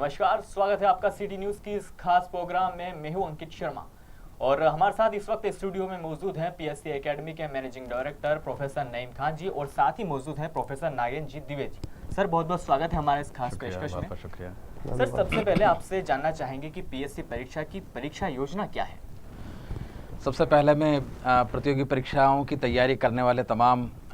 नमस्कार, स्वागत है आपका सिटी न्यूज की इस खास प्रोग्राम में। मैं हूं अंकित शर्मा और हमारे साथ इस वक्त स्टूडियो में मौजूद हैं पीएससी एकेडमी के managing director professor Naeem Khan ji और साथ ही मौजूद हैं प्रोफेसर नागेंद्र जी द्विवेदी। सर बहुत बहुत स्वागत है हमारे इस खास पेशकश में। शुक्रिया। सर सबसे पहले आपसे जानना चाहेंगे कि पीएससी परीक्षा की परीक्षा योजना क्या है। सबसे पहले मैं प्रतियोगी परीक्षाओं की तैयारी करने वाले तमाम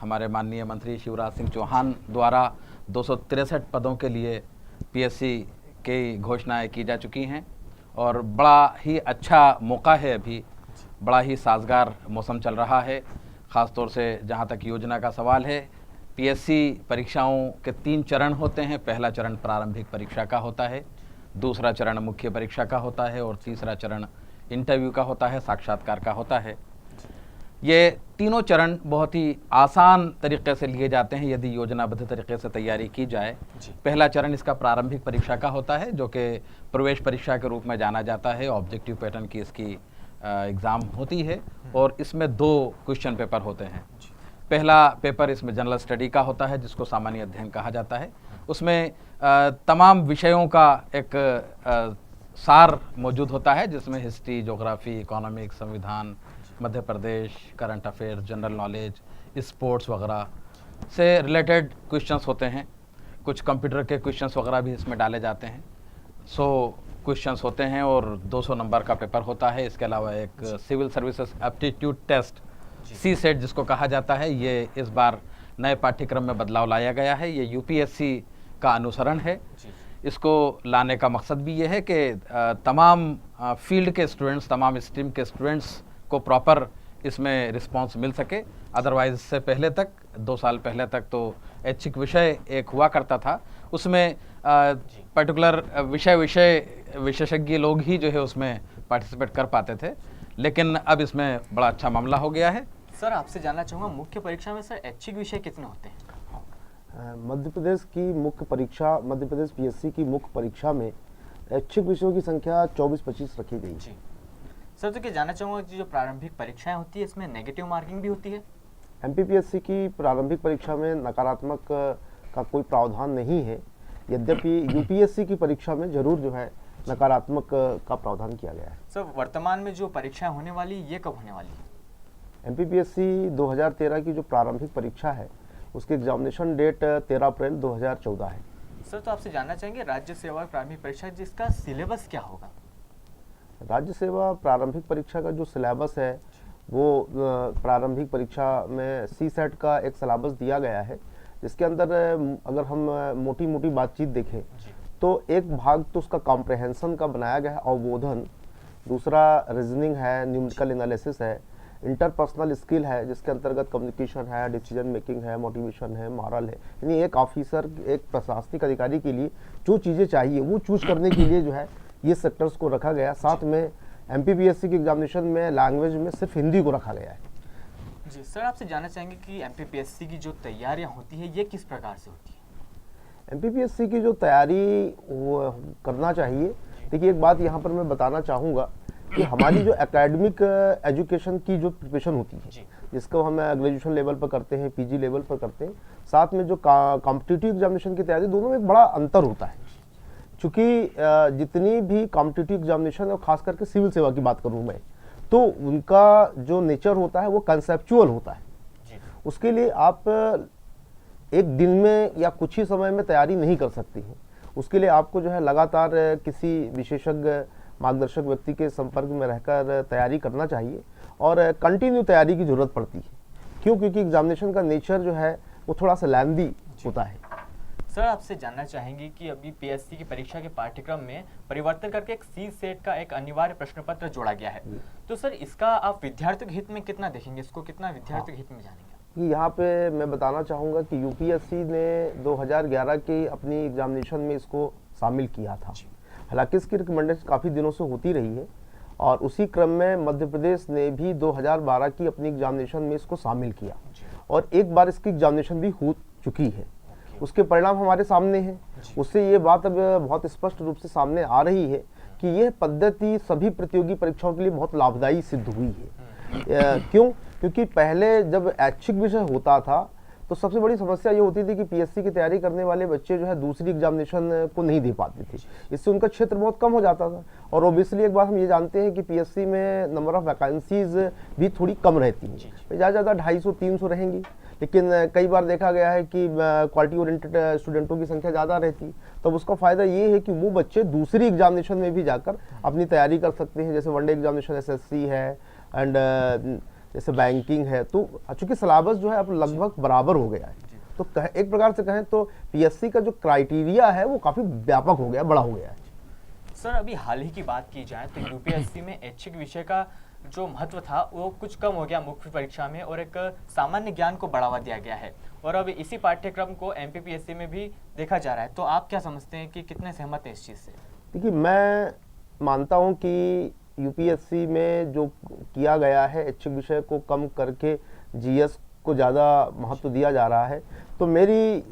हमारे माननीय मंत्री शिवराज सिंह चौहान द्वारा 263 पदों के लिए पीएससी की घोषणाएं की जा चुकी हैं और बड़ा ही अच्छा मौका है। अभी बड़ा ही साजगार मौसम चल रहा है। ख़ास तौर से जहां तक योजना का सवाल है, पीएससी परीक्षाओं के 3 चरण होते हैं। पहला चरण प्रारंभिक परीक्षा का होता है, दूसरा चरण मुख्य परीक्षा का होता है और तीसरा चरण इंटरव्यू का होता है, साक्षात्कार का होता है। ये तीनों चरण बहुत ही आसान तरीके से लिए जाते हैं यदि योजनाबद्ध तरीके से तैयारी की जाए। पहला चरण इसका प्रारंभिक परीक्षा का होता है जो कि प्रवेश परीक्षा के रूप में जाना जाता है। ऑब्जेक्टिव पैटर्न की इसकी एग्ज़ाम होती है और इसमें 2 क्वेश्चन पेपर होते हैं। पहला पेपर इसमें जनरल स्टडी का होता है जिसको सामान्य अध्ययन कहा जाता है। उसमें तमाम विषयों का एक सार मौजूद होता है जिसमें हिस्ट्री, ज्योग्राफी, इकोनॉमिक, संविधान, Madhya Pradesh, current affairs, general knowledge, sports वगैरह से रिलेटेड क्वेश्चंस होते हैं। कुछ कंप्यूटर के क्वेश्चंस वगैरह भी इसमें डाले जाते हैं। 100 क्वेश्चंस होते हैं और 200 नंबर का पेपर होता है। इसके अलावा एक सिविल सर्विसेज एप्टीट्यूड टेस्ट सी-सेट जिसको कहा जाता है, ये इस बार नए पाठ्यक्रम में बदलाव लाया गया है। ये यूपीएससी का अनुसरण है। इसको लाने का मकसद भी ये है कि तमाम फील्ड के स्टूडेंट्स, तमाम स्ट्रीम के स्टूडेंट्स को प्रॉपर इसमें रिस्पांस मिल सके। अदरवाइज इससे पहले तक 2 साल पहले तक तो ऐच्छिक विषय एक हुआ करता था, उसमें पर्टिकुलर विशेषज्ञ लोग ही जो है उसमें पार्टिसिपेट कर पाते थे, लेकिन अब इसमें बड़ा अच्छा मामला हो गया है। सर आपसे जानना चाहूँगा मुख्य परीक्षा में सर ऐच्छिक विषय कितने होते हैं। मध्य प्रदेश की मुख्य परीक्षा, मध्य प्रदेश पीएससी की मुख्य परीक्षा में ऐच्छिक विषयों की संख्या 24-25 रखी गई है। सर तो क्या जानना चाहूँगा कि जो प्रारंभिक परीक्षाएं होती है इसमें नेगेटिव मार्किंग भी होती है। एमपीपीएससी की प्रारंभिक परीक्षा में नकारात्मक का कोई प्रावधान नहीं है, यद्यपि यूपीएससी की परीक्षा में जरूर जो है नकारात्मक का प्रावधान किया गया है। सर वर्तमान में जो परीक्षाएं होने वाली ये कब होने वाली है। एमपीपीएससी 2013 की जो प्रारंभिक परीक्षा है उसकी एग्जामिनेशन डेट 13 अप्रैल 2014 है। सर तो आपसे जानना चाहेंगे राज्य सेवा प्रारंभिक परीक्षा जिसका सिलेबस क्या होगा। राज्य सेवा प्रारंभिक परीक्षा का जो सिलेबस है वो प्रारंभिक परीक्षा में सी-सेट का एक सिलेबस दिया गया है, जिसके अंदर अगर हम मोटी मोटी बातचीत देखें तो एक भाग तो उसका कॉम्प्रहेंशन का बनाया गया है, अवबोधन, दूसरा रीजनिंग है, न्यूमेरिकल एनालिसिस है, इंटरपर्सनल स्किल है जिसके अंतर्गत कम्युनिकेशन है, डिसीजन मेकिंग है, मोटिवेशन है, मॉरल है। यानी एक ऑफिसर, एक प्रशासनिक अधिकारी के लिए जो चीज़ें चाहिए वो चूज करने के लिए जो है ये सेक्टर्स को रखा गया। साथ में एमपीपीएससी की एग्जामिनेशन में लैंग्वेज में सिर्फ हिंदी को रखा गया है। जी सर आपसे जानना चाहेंगे कि एमपीपीएससी की जो तैयारियां होती है ये किस प्रकार से होती है। एमपीपीएससी की जो तैयारी वो करना चाहिए, देखिए एक बात यहाँ पर मैं बताना चाहूँगा कि हमारी जो एकेडमिक एजुकेशन की जो प्रिपरेशन होती है जिसको हम ग्रेजुएशन लेवल पर करते हैं, पीजी लेवल पर करते हैं, साथ में जो कॉम्पिटिटिव एग्जामिनेशन की तैयारी, दोनों में एक बड़ा अंतर होता है। चूँकि जितनी भी कॉम्पिटिटिव एग्जामिनेशन और खास करके सिविल सेवा की बात करूँ मैं, तो उनका जो नेचर होता है वो कंसेप्चुअल होता है। उसके लिए आप एक दिन में या कुछ ही समय में तैयारी नहीं कर सकती हैं। उसके लिए आपको जो है लगातार किसी विशेषज्ञ मार्गदर्शक व्यक्ति के संपर्क में रहकर तैयारी करना चाहिए और कंटिन्यू तैयारी की जरूरत पड़ती है। क्यों? क्योंकि एग्जामिनेशन का नेचर जो है वो थोड़ा सा लैंदी होता है। सर आपसे जानना चाहेंगे कि अभी पीएससी की परीक्षा के पाठ्यक्रम में परिवर्तन करके एक सी-सेट का एक अनिवार्य प्रश्न पत्र जोड़ा गया है, तो सर इसका आप विद्यार्थियों के हित में कितना देखेंगे, इसको कितना विद्यार्थियों के हित में जानेंगे। यहाँ पे मैं बताना चाहूँगा कि यूपीएससी ने 2011 की अपनी एग्जामिनेशन में इसको शामिल किया था। हालांकि इसकी रिकमेंडेशन काफ़ी दिनों से होती रही है और उसी क्रम में मध्य प्रदेश ने भी 2012 की अपनी एग्जामिनेशन में इसको शामिल किया और एक बार इसकी एग्जामिनेशन भी हो चुकी है। उसके परिणाम हमारे सामने हैं। उससे ये बात अब बहुत स्पष्ट रूप से सामने आ रही है कि यह पद्धति सभी प्रतियोगी परीक्षाओं के लिए बहुत लाभदायी सिद्ध हुई है। क्यों? क्योंकि पहले जब ऐच्छिक विषय होता था तो सबसे बड़ी समस्या ये होती थी कि पीएससी की तैयारी करने वाले बच्चे जो है दूसरी एग्जामिनेशन को नहीं दे पाते थे, इससे उनका क्षेत्र बहुत कम हो जाता था। और ओबियसली एक बात हम ये जानते हैं कि पीएससी में नंबर ऑफ वैकेंसीज भी थोड़ी कम रहती हैं, ज़्यादा ज़्यादा 250-300 रहेंगी, लेकिन कई बार देखा गया है कि क्वालिटी ओरिएंटेड स्टूडेंटों की संख्या ज़्यादा रहती। तब उसका फ़ायदा ये है कि वो बच्चे दूसरी एग्जामिनेशन में भी जाकर अपनी तैयारी कर सकते हैं, जैसे वनडे एग्जामिनेशन एसएससी है एंड जैसे बैंकिंग है। तो चूंकि सिलेबस जो है अब लगभग बराबर हो गया है, तो एक प्रकार से कहें तो पीएससी का जो क्राइटेरिया है वो काफ़ी व्यापक हो गया, बड़ा हो गया है। सर अभी हाल ही की बात की जाए तो यूपीएससी में ऐच्छिक विषय का जो महत्व था वो कुछ कम हो गया मुख्य परीक्षा में, और एक सामान्य ज्ञान को बढ़ावा दिया गया है, और अब इसी पाठ्यक्रम को एमपीपीएससी में भी देखा जा रहा है। तो आप क्या समझते हैं कि कितने सहमत हैं इस चीज़ से? देखिए, मैं मानता हूं कि यूपीएससी में जो किया गया है ऐच्छिक विषय को कम करके जीएस को ज़्यादा महत्व दिया जा रहा है, तो मेरी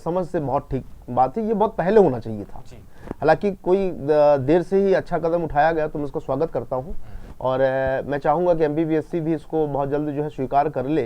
समझ से बहुत ठीक बात है। ये बहुत पहले होना चाहिए था। हालांकि कोई देर से ही अच्छा कदम उठाया गया तो मैं इसको स्वागत करता हूं, और मैं चाहूँगा कि एमपीपीएससी भी इसको बहुत जल्द जो है स्वीकार कर ले,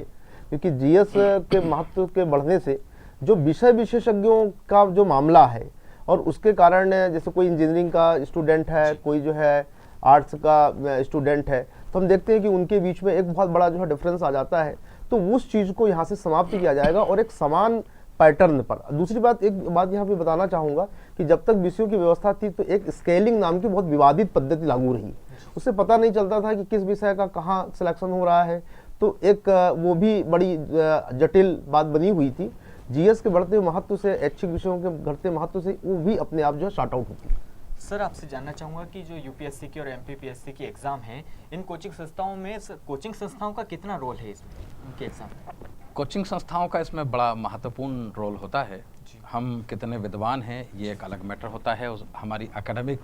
क्योंकि जीएस के महत्व के बढ़ने से जो विषय विशेषज्ञों का जो मामला है, और उसके कारण जैसे कोई इंजीनियरिंग का स्टूडेंट है, कोई जो है आर्ट्स का स्टूडेंट है, तो हम देखते हैं कि उनके बीच में एक बहुत बड़ा जो है डिफरेंस आ जाता है। तो उस चीज़ को यहाँ से समाप्त किया जाएगा और एक समान पैटर्न पर। दूसरी बात, एक बात यहाँ पे बताना चाहूँगा कि जब तक विषयों की व्यवस्था थी तो एक स्केलिंग नाम की बहुत विवादित पद्धति लागू रही, उससे पता नहीं चलता था कि किस विषय का कहाँ सिलेक्शन हो रहा है, तो एक वो भी बड़ी जटिल बात बनी हुई थी। जीएस के बढ़ते महत्व से, ऐच्छिक विषयों के घटते महत्व से वो भी अपने आप जो है शॉर्ट आउट होती है। सर आपसे जानना चाहूँगा कि जो यूपीएससी की और एमपीपीएससी की एग्ज़ाम है, इन कोचिंग संस्थाओं में कोचिंग संस्थाओं का कितना रोल है इसमें, उनके एग्ज़ाम में? कोचिंग संस्थाओं का इसमें बड़ा महत्वपूर्ण रोल होता है। हम कितने विद्वान हैं ये एक अलग मैटर होता है, हमारी एकेडमिक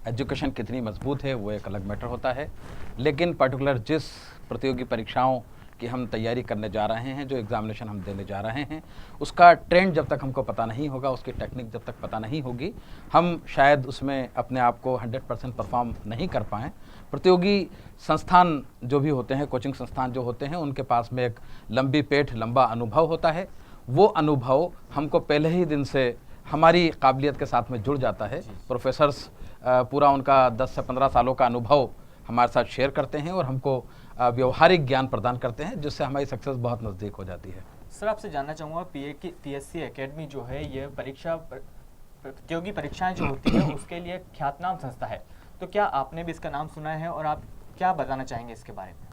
एजुकेशन कितनी मजबूत है वो एक अलग मैटर होता है, लेकिन पर्टिकुलर जिस प्रतियोगी परीक्षाओं कि हम तैयारी करने जा रहे हैं, जो एग्ज़ामिनेशन हम देने जा रहे हैं, उसका ट्रेंड जब तक हमको पता नहीं होगा, उसकी टेक्निक जब तक पता नहीं होगी, हम शायद उसमें अपने आप को 100% परफॉर्म नहीं कर पाएँ। प्रतियोगी संस्थान जो भी होते हैं, कोचिंग संस्थान जो होते हैं, उनके पास में एक लंबी पेठ, लंबा अनुभव होता है। वो अनुभव हमको पहले ही दिन से हमारी काबिलियत के साथ में जुड़ जाता है। प्रोफेसर्स पूरा उनका 10 से 15 सालों का अनुभव हमारे साथ शेयर करते हैं और हमको व्यवहारिक ज्ञान प्रदान करते हैं, जिससे हमारी सक्सेस बहुत नज़दीक हो जाती है। सर आपसे जानना चाहूँगा, पीएससी एकेडमी जो है ये प्रतियोगी परीक्षाएं जो होती है उसके लिए ख्यातनाम संस्था है, तो क्या आपने भी इसका नाम सुना है और आप क्या बताना चाहेंगे इसके बारे में?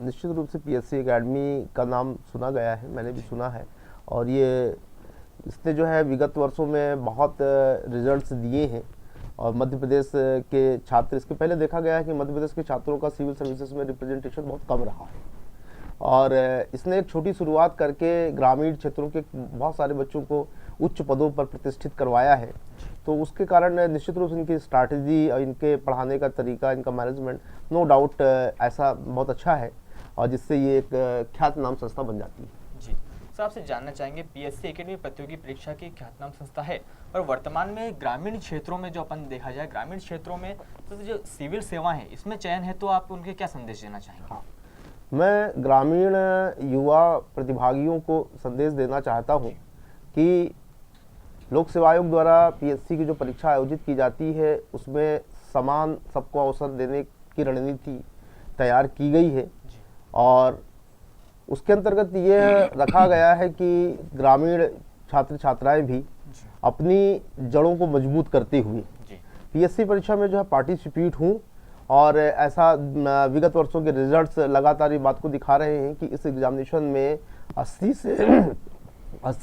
निश्चित रूप से पीएससी एकेडमी का नाम सुना गया है, मैंने भी सुना है, और ये इसने जो है विगत वर्षों में बहुत रिजल्ट्स दिए हैं, और मध्य प्रदेश के छात्र, इसके पहले देखा गया है कि मध्य प्रदेश के छात्रों का सिविल सर्विसेज में रिप्रेजेंटेशन बहुत कम रहा है, और इसने एक छोटी शुरुआत करके ग्रामीण क्षेत्रों के बहुत सारे बच्चों को उच्च पदों पर प्रतिष्ठित करवाया है। तो उसके कारण निश्चित रूप से इनकी स्ट्रैटेजी और इनके पढ़ाने का तरीका, इनका मैनेजमेंट नो डाउट ऐसा बहुत अच्छा है, और जिससे ये एक ख्यातनाम संस्था बन जाती है। जी सर, आपसे जानना चाहेंगे, पीएससी एकेडमी प्रतियोगी परीक्षा की ख्यातनाम संस्था है, और वर्तमान में ग्रामीण क्षेत्रों में जो अपन देखा जाए, ग्रामीण क्षेत्रों में तो जो सिविल सेवा है इसमें चयन है, तो आप उनके क्या संदेश देना चाहेंगे? हाँ, मैं ग्रामीण युवा प्रतिभागियों को संदेश देना चाहता हूँ कि लोक सेवा आयोग द्वारा पीएससी की जो परीक्षा आयोजित की जाती है उसमें समान सबको अवसर देने की रणनीति तैयार की गई है, और उसके अंतर्गत ये रखा गया है कि ग्रामीण छात्र छात्राएं भी अपनी जड़ों को मजबूत करते हुए पीएससी परीक्षा में जो है पार्टिसिपेट हूँ, और ऐसा विगत वर्षों के रिजल्ट्स लगातार ये बात को दिखा रहे हैं कि इस एग्जामिनेशन में 80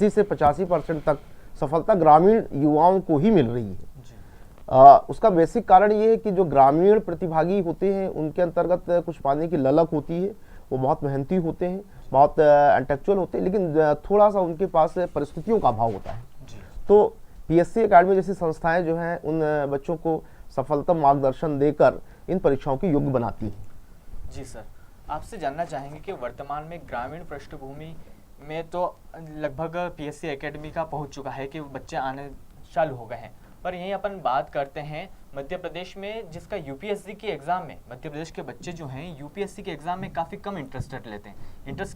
से 85% तक सफलता ग्रामीण युवाओं को ही मिल रही है। उसका बेसिक कारण ये है कि जो ग्रामीण प्रतिभागी होते हैं उनके अंतर्गत कुछ पाने की ललक होती है, वो बहुत मेहनती होते हैं, बहुत इंटेलेक्चुअल होते हैं, लेकिन थोड़ा सा उनके पास परिस्थितियों का अभाव होता है। तो पीएससी एकेडमी जैसी संस्थाएं जो हैं उन बच्चों को सफलतम मार्गदर्शन देकर इन परीक्षाओं के योग्य बनाती हैं। जी सर, आपसे जानना चाहेंगे कि वर्तमान में ग्रामीण पृष्ठभूमि में तो लगभग पीएससी एकेडमी का पहुंच चुका है कि बच्चे आने चालू हो गए हैं, पर यहीं अपन बात करते हैं मध्य प्रदेश में जिसका यूपीएससी के एग्जाम में मध्य प्रदेश के बच्चे जो हैं यूपीएससी के एग्जाम में काफी कम इंटरेस्ट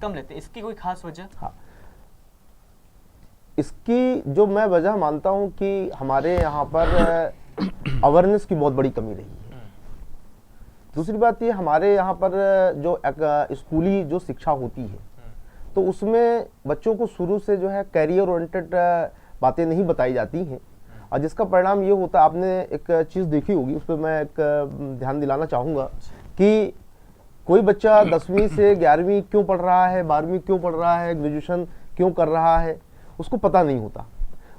कम लेते हैं, इसकी कोई खास वजह? हाँ, इसकी जो मैं वजह मानता हूं कि हमारे यहाँ पर अवेयरनेस की बहुत बड़ी कमी रही है। दूसरी बात ये, हमारे यहाँ पर जो स्कूली जो शिक्षा होती है तो उसमें बच्चों को शुरू से जो है कैरियर ओरिएंटेड बातें नहीं बताई जाती हैं, और जिसका परिणाम ये होता है, आपने एक चीज़ देखी होगी, उस पर मैं एक ध्यान दिलाना चाहूँगा कि कोई बच्चा 10वीं से 11वीं क्यों पढ़ रहा है, 12वीं क्यों पढ़ रहा है, ग्रेजुएशन क्यों कर रहा है, उसको पता नहीं होता।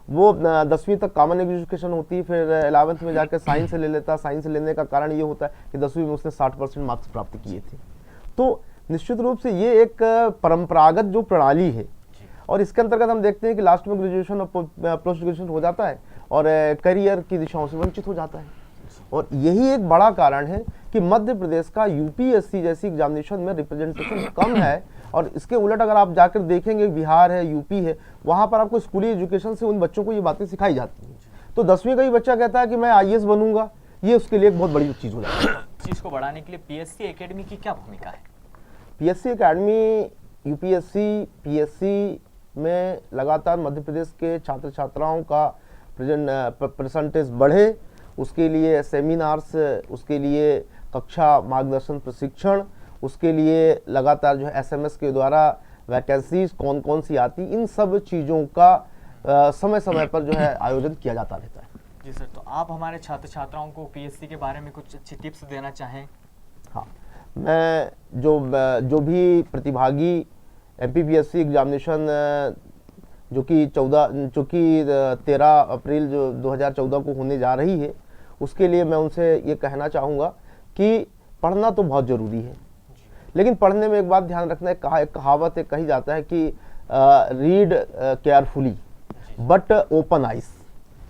वो 10वीं तक कॉमन एजुकेशन होती है, फिर 11th में जाकर साइंस ले लेता। साइंस लेने का कारण ये होता है कि 10वीं में उसने 60% मार्क्स प्राप्त किए थे। तो निश्चित रूप से ये एक परंपरागत जो प्रणाली है, और इसके अंतर्गत हम देखते हैं कि लास्ट में ग्रेजुएशन और पोस्ट ग्रेजुएशन हो जाता है और करियर की दिशाओं से वंचित हो जाता है। और यही एक बड़ा कारण है कि मध्य प्रदेश का यूपीएससी जैसी एग्जामिनेशन में रिप्रेजेंटेशन कम है। और इसके उलट अगर आप जाकर देखेंगे, बिहार है, यूपी है, वहाँ पर आपको स्कूली एजुकेशन से उन बच्चों को ये बातें सिखाई जाती हैं। तो 10वीं का ही बच्चा कहता है कि मैं आईएएस बनूंगा, ये उसके लिए एक बहुत बड़ी चीज़ हो जाती है। चीज़ को बढ़ाने के लिए पीएससी एकेडमी की क्या भूमिका है? पीएससी एकेडमी यूपीएससी पीएससी में लगातार मध्य प्रदेश के छात्र छात्राओं का परसेंटेज बढ़े, उसके लिए सेमिनार्स, उसके लिए कक्षा मार्गदर्शन प्रशिक्षण, उसके लिए लगातार जो है एसएमएस के द्वारा वैकेंसीज कौन कौन सी आती, इन सब चीज़ों का समय समय पर जो है आयोजन किया जाता रहता है। जी सर, तो आप हमारे छात्र छात्राओं को पीएससी के बारे में कुछ अच्छी टिप्स देना चाहें? हाँ, मैं जो भी प्रतिभागी एमपीपीएससी एग्जामिनेशन जो कि 13 अप्रैल जो 2014 को होने जा रही है, उसके लिए मैं उनसे ये कहना चाहूँगा कि पढ़ना तो बहुत ज़रूरी है, लेकिन पढ़ने में एक बात ध्यान रखना है, एक कहावत है, कही जाता है कि read carefully but open eyes,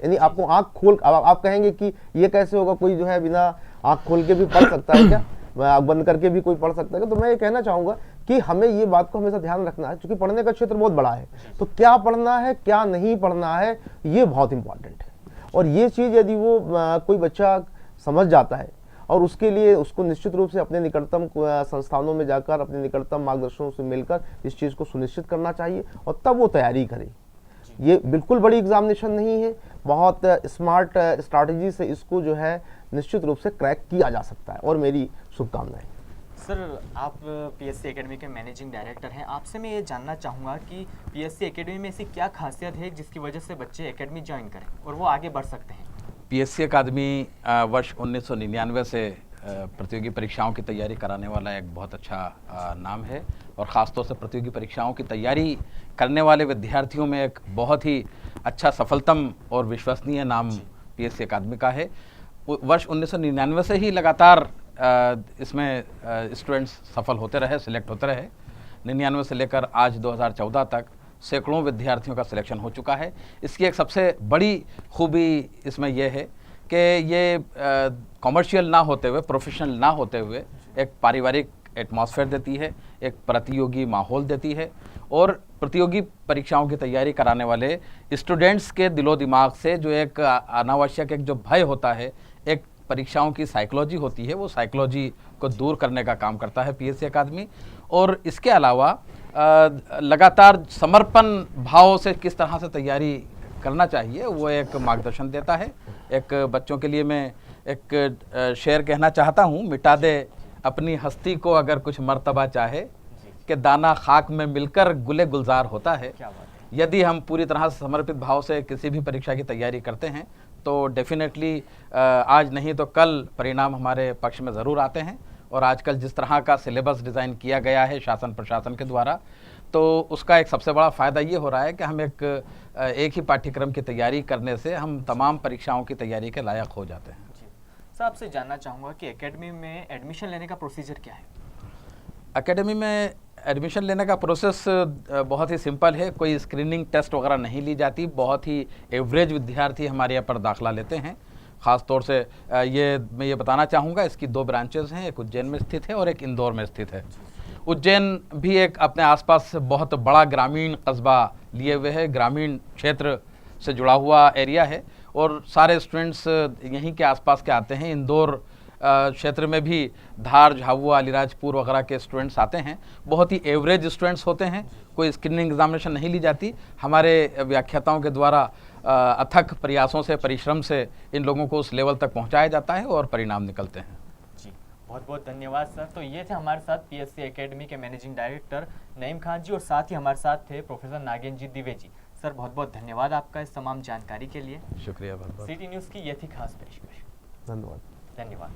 यानी आपको आँख खोल, आप कहेंगे कि ये कैसे होगा, कोई जो है बिना आँख खोल के भी पढ़ सकता है क्या, आँख बंद करके भी कोई पढ़ सकता है? तो मैं ये कहना चाहूँगा कि हमें ये बात को हमेशा ध्यान रखना है, क्योंकि पढ़ने का क्षेत्र बहुत बड़ा है। तो क्या पढ़ना है, क्या नहीं पढ़ना है, ये बहुत इंपॉर्टेंट है। और ये चीज़ यदि वो कोई बच्चा समझ जाता है, और उसके लिए उसको निश्चित रूप से अपने निकटतम संस्थानों में जाकर अपने निकटतम मार्गदर्शकों से मिलकर इस चीज़ को सुनिश्चित करना चाहिए, और तब वो तैयारी करे। ये बिल्कुल बड़ी एग्जामिनेशन नहीं है, बहुत स्मार्ट स्ट्रैटेजी से इसको जो है निश्चित रूप से क्रैक किया जा सकता है, और मेरी शुभकामनाएं। सर, आप पीएससी एकेडमी के मैनेजिंग डायरेक्टर हैं, आपसे मैं ये जानना चाहूँगा कि पीएससी एकेडमी में ऐसी क्या खासियत है जिसकी वजह से बच्चे एकेडमी ज्वाइन करें और वो आगे बढ़ सकते हैं? पीएससी अकादमी वर्ष 1999 से प्रतियोगी परीक्षाओं की तैयारी कराने वाला एक बहुत अच्छा नाम है, और ख़ासतौर से प्रतियोगी परीक्षाओं की तैयारी करने वाले विद्यार्थियों में एक बहुत ही अच्छा, सफलतम और विश्वसनीय नाम पीएससी अकादमी का है। वर्ष 1999 से ही लगातार इसमें स्टूडेंट्स सफल होते रहे, सिलेक्ट होते रहे। 99 से लेकर आज 2014 तक सैकड़ों विद्यार्थियों का सिलेक्शन हो चुका है। इसकी एक सबसे बड़ी खूबी इसमें यह है कि ये कॉमर्शियल ना होते हुए, प्रोफेशनल ना होते हुए एक पारिवारिक एटमॉस्फेयर देती है, एक प्रतियोगी माहौल देती है, और प्रतियोगी परीक्षाओं की तैयारी कराने वाले स्टूडेंट्स के दिलो दिमाग से जो एक अनावश्यक एक जो भय होता है, एक परीक्षाओं की साइकोलॉजी होती है, वो साइकोलॉजी को दूर करने का काम करता है पीएससी अकादमी। और इसके अलावा लगातार समर्पण भाव से किस तरह से तैयारी करना चाहिए, वो एक मार्गदर्शन देता है। एक बच्चों के लिए मैं एक शेर कहना चाहता हूँ, मिटा दे अपनी हस्ती को अगर कुछ मर्तबा चाहे, कि दाना खाक में मिलकर गुले गुलजार होता है। यदि हम पूरी तरह से समर्पित भाव से किसी भी परीक्षा की तैयारी करते हैं तो डेफिनेटली आज नहीं तो कल परिणाम हमारे पक्ष में ज़रूर आते हैं। और आजकल जिस तरह का सिलेबस डिज़ाइन किया गया है शासन प्रशासन के द्वारा, तो उसका एक सबसे बड़ा फ़ायदा ये हो रहा है कि हम एक ही पाठ्यक्रम की तैयारी करने से हम तमाम परीक्षाओं की तैयारी के लायक हो जाते हैं। सर, आपसे जानना चाहूँगा कि एकेडमी में एडमिशन लेने का प्रोसीजर क्या है? एकेडमी में एडमिशन लेने का प्रोसेस बहुत ही सिंपल है, कोई स्क्रीनिंग टेस्ट वगैरह नहीं ली जाती। बहुत ही एवरेज विद्यार्थी हमारे यहाँ पर दाखिला लेते हैं। ख़ास तौर से मैं ये बताना चाहूँगा, इसकी 2 ब्रांचेस हैं, एक उज्जैन में स्थित है और एक इंदौर में स्थित है। उज्जैन भी एक अपने आसपास बहुत बड़ा ग्रामीण कस्बा लिए हुए है, ग्रामीण क्षेत्र से जुड़ा हुआ एरिया है, और सारे स्टूडेंट्स यहीं के आसपास के आते हैं। इंदौर क्षेत्र में भी धार, झाबुआ, अलीराजपुर वगैरह के स्टूडेंट्स आते हैं। बहुत ही एवरेज स्टूडेंट्स होते हैं, कोई स्क्रीनिंग एग्जामिनेशन नहीं ली जाती। हमारे व्याख्याताओं के द्वारा अथक प्रयासों से, परिश्रम से इन लोगों को उस लेवल तक पहुंचाया जाता है और परिणाम निकलते हैं। जी, बहुत बहुत धन्यवाद सर। तो ये थे हमारे साथ पीएससी एकेडमी के मैनेजिंग डायरेक्टर नईम खान जी, और साथ ही हमारे साथ थे प्रोफेसर नागेंद्र जी द्विवेदी। सर बहुत बहुत धन्यवाद आपका इस तमाम जानकारी के लिए। शुक्रिया बहुत बहुत। सिटी न्यूज़ की ये थी खास पेशकश। धन्यवाद। धन्यवाद।